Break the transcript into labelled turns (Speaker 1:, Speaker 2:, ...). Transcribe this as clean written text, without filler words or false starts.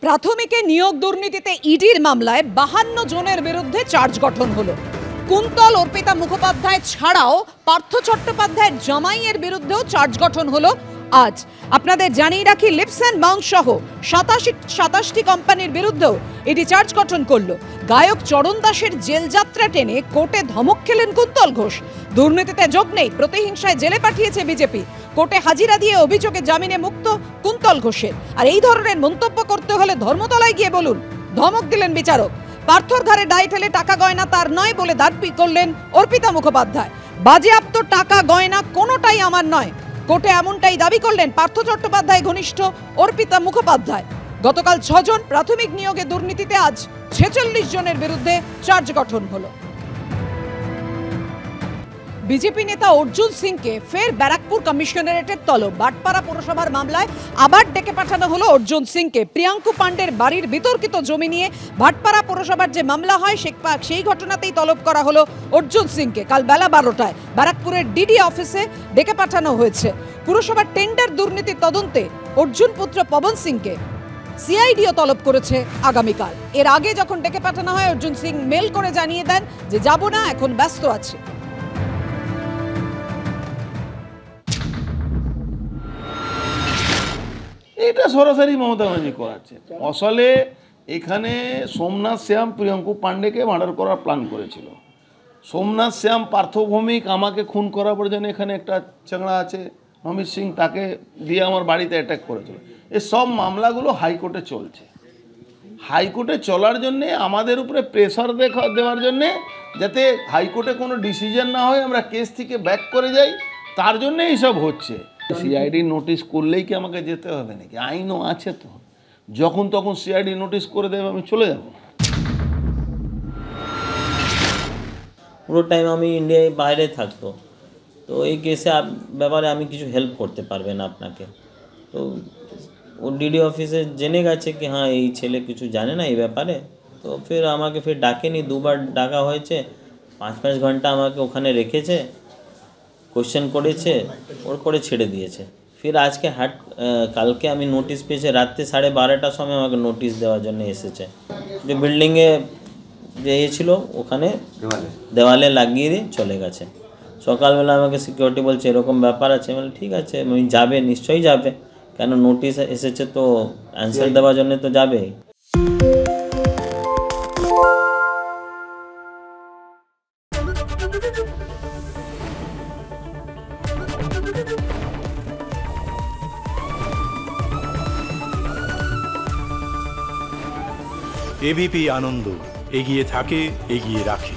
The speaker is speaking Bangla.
Speaker 1: প্রাথমিকে নিয়োগ দুর্নীতিতে ইডির মামলায় 52 জনের বিরুদ্ধে চার্জ গঠন হলো। কুন্তল অর্পিতা মুখোপাধ্যায় ছাড়াও পার্থ চট্টোপাধ্যায়ের জামাইয়ের বিরুদ্ধেও চার্জ গঠন হলো আজ। আপনাদের জানিয়ে রাখি, লিপস অ্যান্ড মাউন্ট সহ 27টি কোম্পানির বিরুদ্ধেও ইডি চার্জ গঠন করলো। গায়ক চরণ দাসের জেল যাত্রা টেনে কোর্টে ধমক খেলেন কুন্তল ঘোষ। দুর্নীতিতে যোগ নেই, প্রতিহিংসায় জেলে পাঠিয়েছে বিজেপি। কোর্টে হাজিরা দিয়ে অভিযোগে জামিনে মুক্ত কুন্তল ঘোষের। আর এই ধরনের মন্তব্য করতে হলে ধর্মতলায় গিয়ে বলুন, ধমক দিলেন বিচারক। পার্থর ঘাড়ে দায় ঠেলে টাকা গয়না তার নয় বলে দাবি করলেন অর্পিতা মুখোপাধ্যায়। বাজেয়াপ্ত টাকা গয়না কোনোটাই আমার নয়, কোর্টে এমনটাই দাবি করলেন পার্থ চট্টোপাধ্যায় ঘনিষ্ঠ অর্পিতা মুখোপাধ্যায়। গতকাল 6 জন প্রাথমিক নিয়োগে দুর্নীতিতে আজ 46 জনের বিরুদ্ধে চার্জ গঠন হলো। বিজেপি নেতা অর্জুন সিংকে ফের ব্যারাকপুর কমিশনারেটের তলব। বাটপাড়া পৌরসভার মামলায় আবার ডেকে পাঠানো হলো অর্জুন সিংকে। প্রিয়াঙ্কু পাণ্ডের বাড়ির বিতর্কিত জমি নিয়ে ভাটপাড়া পৌরসভার যে মামলা হয় সেই ঘটনাতেই তলব করা হলো অর্জুন সিংকে। কাল বেলা 12টায় ব্যারাকপুরের ডিডি অফিসে ডেকে পাঠানো হয়েছে। পুরসভার টেন্ডার দুর্নীতির তদন্তে অর্জুন পুত্র পবন সিংকে সিআইডিও তলব করেছে আগামীকাল। এর আগে যখন ডেকে পাঠানো হয়, অর্জুন সিং মেল করে জানিয়ে দেন যে যাব না, এখন ব্যস্ত আছে।
Speaker 2: এটা সরাসরি মমতা ব্যানার্জি করাচ্ছে। আসলে এখানে সোমনাথ শ্যাম প্রিয়াঙ্কু পাণ্ডেকে মার্ডার করার প্ল্যান করেছিল। সোমনাথ শ্যাম পার্থ ভৌমিক আমাকে খুন করার পর যেন এখানে একটা চাংড়া আছে অমিত সিং, তাকে দিয়ে আমার বাড়িতে অ্যাটাক করেছিল। এই সব মামলাগুলো হাইকোর্টে চলছে। হাইকোর্টে চলার জন্যে আমাদের উপরে প্রেশার দেওয়ার জন্যে, যাতে হাইকোর্টে কোনো ডিসিশন না হয়, আমরা কেস থেকে ব্যাক করে যাই, তার জন্যে এইসব হচ্ছে। সিআইডি নোটিশ করলেই কি আমাকে যেতে হবে নাকি? আইনও আছে তো, যখন তখন সিআইডি নোটিশ করে দেবে, আমি চলে যাব।
Speaker 3: পুরো টাইম আমি ইন্ডিয়ায় বাইরে থাকতো, তো এই কেসে ব্যাপারে আমি কিছু হেল্প করতে পারবে না আপনাকে। তো ও ডিডি অফিসে জেনে গেছে কি হ্যাঁ এই ছেলে কিছু জানে না এই ব্যাপারে, তো ফির আমাকে ফির ডাকেনি। 2বার ডাকা হয়েছে, 5-5 ঘন্টা আমাকে ওখানে রেখেছে, কোশ্চেন করেছে, ওর করে ছেড়ে দিয়েছে। ফির আজকে কালকে আমি নোটিশ পেয়েছি, রাত্রে 12:30টার সময় আমাকে নোটিশ দেওয়ার জন্য এসেছে। যে বিল্ডিংয়ে যে ছিল ওখানে দেওয়ালে লাগিয়ে দিয়ে চলে গেছে। সকালবেলা আমাকে সিকিউরিটি বলছে এরকম ব্যাপার আছে। বলে ঠিক আছে, আমি যাবে, নিশ্চয়ই যাবে, কেন নোটিশ এসেছে তো অ্যান্সার দেওয়ার জন্য তো যাবেই।
Speaker 4: এবিপি আনন্দ, এগিয়ে থাকে, এগিয়ে রাখে।